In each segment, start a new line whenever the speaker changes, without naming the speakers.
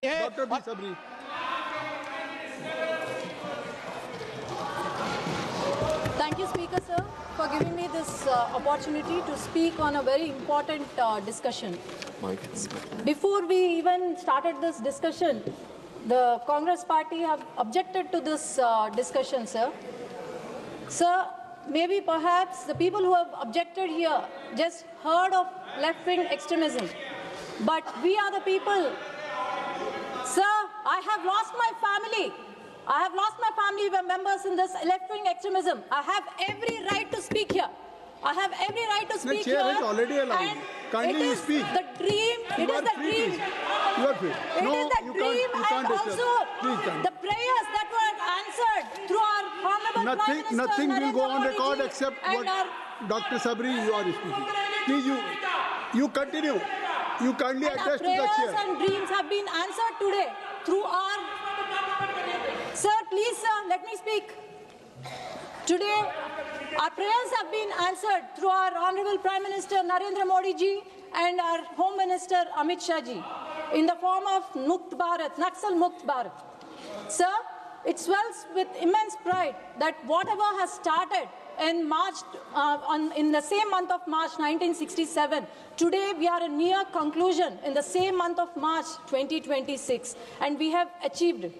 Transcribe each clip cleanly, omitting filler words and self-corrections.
Doctor B Sabari.
Thank you, Speaker, sir, for giving me this opportunity to speak on a very important discussion. Before we even started this discussion, the Congress party have objected to this discussion, sir. Sir, maybe perhaps the people who have objected here just heard of left-wing extremism. But we are the people. Sir, I have lost my family. I have lost my family members in this left-wing extremism. I have every right to speak here. I have every right to speak here.
The chair is already allowed. Kindly you speak.
The dream. It is the dream.
You are free.
It is the dream and also the prayers that were answered through our honorable Prime Minister.
Nothing will go on
Modi
record except what Dr. Sabri you are speaking. Please, you continue. You kindly address to the chair.
Prayers and dreams have been answered today through our... Sir, please, sir, let me speak. Today, our prayers have been answered through our Honorable Prime Minister Narendra Modi ji and our Home Minister Amit Shah ji in the form of Mukt Bharat, Naxal Mukt Bharat. Sir, it swells with immense pride that whatever has started in March, in the same month of March 1967, today we are near conclusion in the same month of March 2026, and we have achieved it.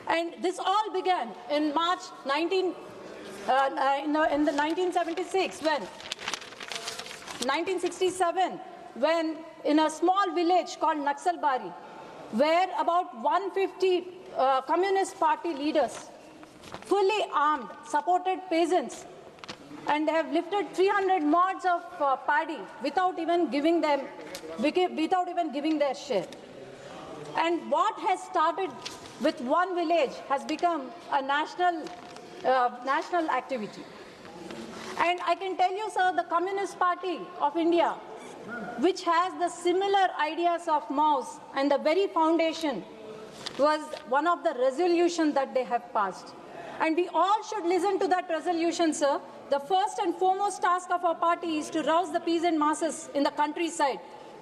And this all began in March 1976 1967, when in a small village called Naxalbari, where about 150 Communist Party leaders, fully armed, supported peasants, and they have lifted 300 mods of paddy without even giving their share. And what has started with one village has become a national activity. And I can tell you, sir, the Communist Party of India, which has the similar ideas of Mao's and the very foundation, was one of the resolutions that they have passed. And we all should listen to that resolution, sir. The first and foremost task of our party is to rouse the peasant masses in the countryside,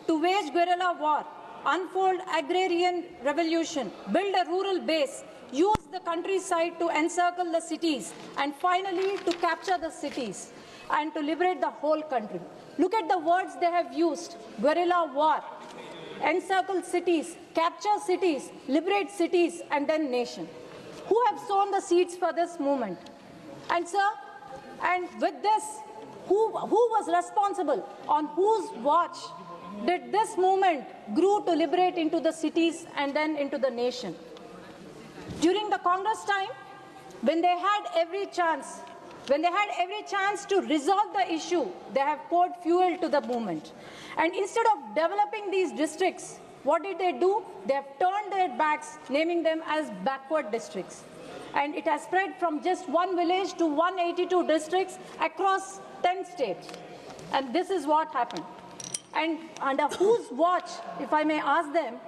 to wage guerrilla war, unfold agrarian revolution, build a rural base, use the countryside to encircle the cities, and finally to capture the cities and to liberate the whole country. Look at the words they have used: guerrilla war, encircle cities, capture cities, liberate cities, and then nation. Who have sown the seeds for this movement? And sir, and with this, who was responsible, on whose watch did this movement grew to liberate into the cities and then into the nation? During the Congress time, when they had every chance to resolve the issue, they have poured fuel to the movement. And instead of developing these districts, what did they do? They have turned their backs, naming them as backward districts. And it has spread from just one village to 182 districts across 10 states. And this is what happened. And under whose watch, if I may ask them,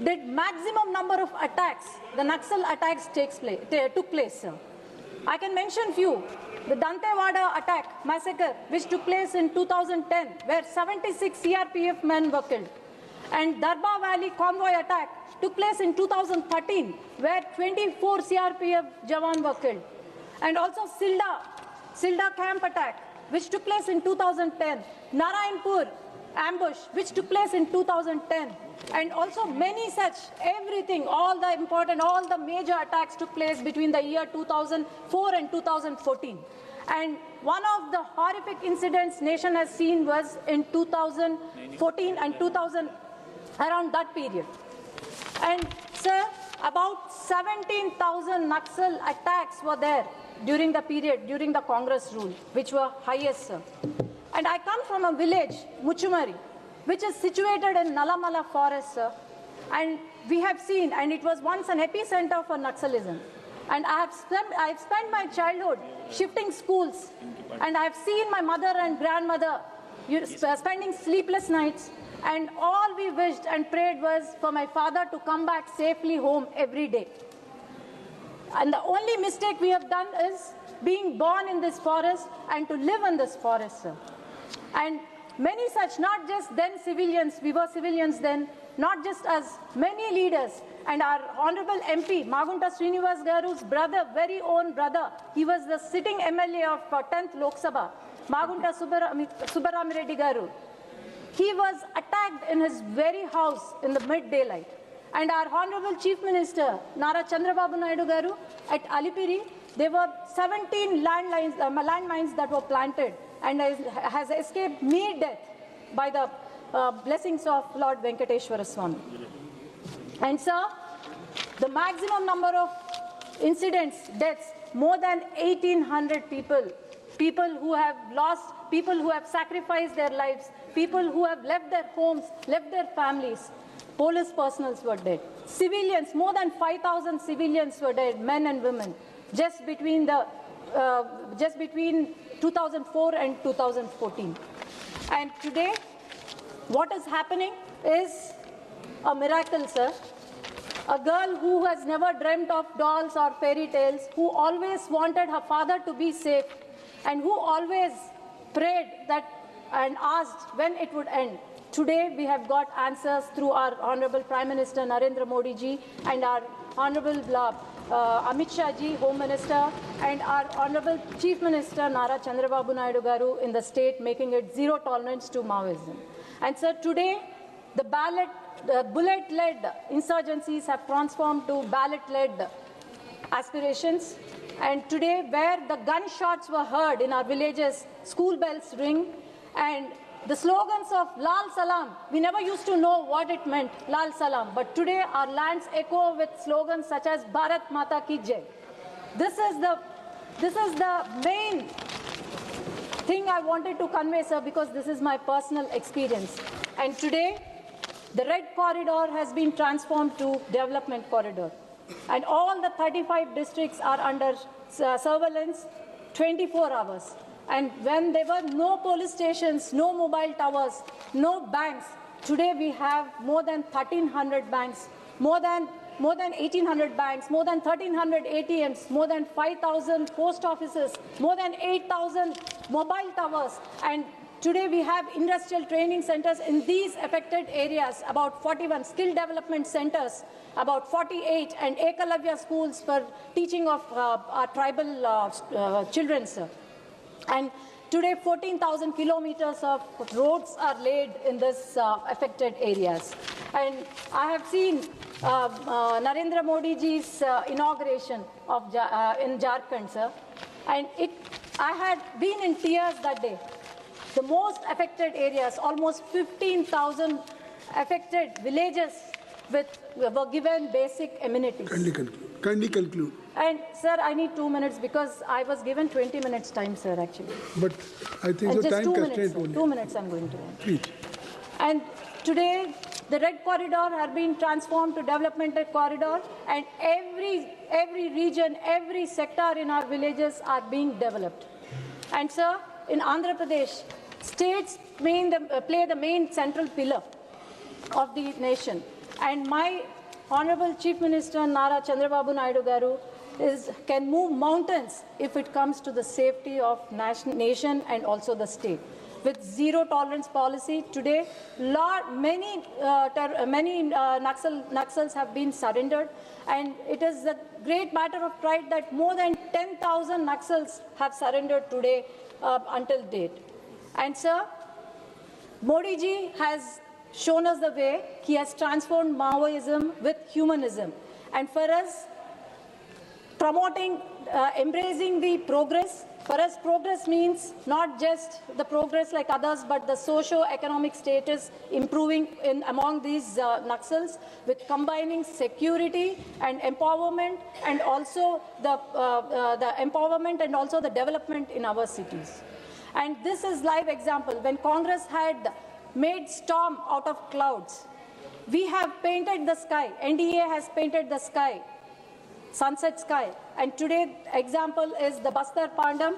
did maximum number of attacks, the Naxal attacks took place, sir? I can mention few. The Dantewada attack, massacre, which took place in 2010, where 76 CRPF men were killed. And Darbar Valley convoy attack took place in 2013, where 24 CRPF Jawan were killed. And also Silda camp attack, which took place in 2010. Narayanpur ambush, which took place in 2010. And also many such, everything, all the major attacks took place between the year 2004 and 2014. And one of the horrific incidents nation has seen was in 2014 and 2000, around that period. And sir, about 17,000 Naxal attacks were there during the period, during the Congress rule, which were highest, sir. And I come from a village, Muchumari, which is situated in Nalamala forest, sir. And we have seen, and it was once an epicenter for Naxalism. And I have spent my childhood shifting schools, and I have seen my mother and grandmother spending sleepless nights. And all we wished and prayed was for my father to come back safely home every day. And the only mistake we have done is being born in this forest and to live in this forest, sir. And many such, not just then civilians, we were civilians then, not just us, many leaders, and our Honorable MP, Magunta Srinivas Garu's brother, very own brother, he was the sitting MLA of 10th Lok Sabha, Magunta Subbaram Reddy Garu. He was attacked in his very house in the mid-daylight. And our Honorable Chief Minister, Nara Chandrababu Naidu Garu, at Alipiri, there were 17 landmines that were planted and has escaped mere death by the blessings of Lord Venkateshwara Swami. And sir, the maximum number of incidents, deaths, more than 1,800 people who have lost, people who have sacrificed their lives, people who have left their homes, left their families. Police personnel were dead. Civilians, more than 5,000 civilians were dead, men and women, just between 2004 and 2014. And today, what is happening is a miracle, sir. A girl who has never dreamt of dolls or fairy tales, who always wanted her father to be safe, and who always prayed that and asked when it would end. Today, we have got answers through our Honorable Prime Minister Narendra Modi ji and our Honorable Amit Shah ji, Home Minister, and our Honorable Chief Minister Nara Chandrababu Naidu Garu in the state, making it zero tolerance to Maoism. And sir, today, the bullet-led insurgencies have transformed to ballot-led aspirations. And today, where the gunshots were heard in our villages, school bells ring, and the slogans of Lal Salam, we never used to know what it meant, Lal Salam, but today our lands echo with slogans such as Bharat Mata Ki Jai. This is the main thing I wanted to convey, sir, because this is my personal experience. And today, the Red Corridor has been transformed to Development Corridor. And all the 35 districts are under surveillance 24 hours. And when there were no police stations, no mobile towers, no banks, today we have more than 1,300 banks, more than 1,800 banks, more than 1,300 ATMs, more than 5,000 post offices, more than 8,000 mobile towers. And today we have industrial training centers in these affected areas, about 41 skill development centers, about 48, and Ekalavya schools for teaching of our tribal children, sir. And today 14,000 kilometers of roads are laid in this affected areas. And I have seen Narendra Modi ji's inauguration of in Jharkhand, sir. And I had been in tears that day. The most affected areas, almost 15,000 affected villages were given basic amenities.
Kindly conclude.
And sir, I need 2 minutes because I was given 20 minutes time, sir, actually.
But I think
and
the
just
time
2
constraint
minutes,
only.
2 minutes I'm going to end.
Please.
And today, the Red Corridor has been transformed to Developmental Corridor, and every region, every sector in our villages are being developed. And sir, in Andhra Pradesh, states play the main central pillar of the nation. And my Honorable Chief Minister Nara Chandrababu Naidu Garu can move mountains if it comes to the safety of nation and also the state. With zero tolerance policy, today many Naxals have been surrendered, and it is a great matter of pride that more than 10,000 Naxals have surrendered today until date. And sir, Modi ji has shown us the way. He has transformed Maoism with humanism. And for us, promoting, embracing the progress, for us progress means not just the progress like others, but the socio-economic status improving among these Naxals, with combining security and empowerment, and also the empowerment and also the development in our cities. And this is live example. When Congress had made storm out of clouds, we have painted the sky. NDA has painted the sky, sunset sky. And today example is the Bastar Pandam,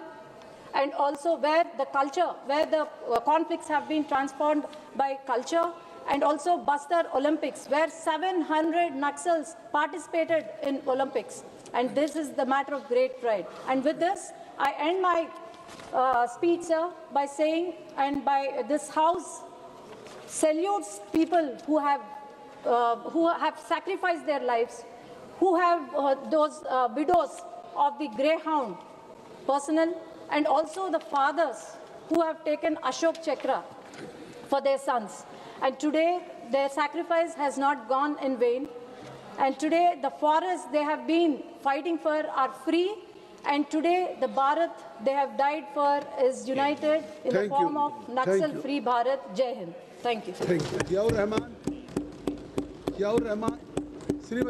and also where the culture, where the conflicts have been transformed by culture, and also Bastar Olympics, where 700 Naxals participated in Olympics. And this is the matter of great pride. And with this, I end my speech, sir, by saying, and by this House salutes people who have who have sacrificed their lives, who have those widows of the Greyhound personnel, and also the fathers who have taken Ashok Chakra for their sons. And today, their sacrifice has not gone in vain. And today, the forests they have been fighting for are free. And today, the Bharat they have died for is united in the
Thank
form
you.
of
Thank you.
Naxal-free Bharat. Jai Hind. Thank you.
Thank you. Ziaur Rahman. Ziaur Rahman. Srimati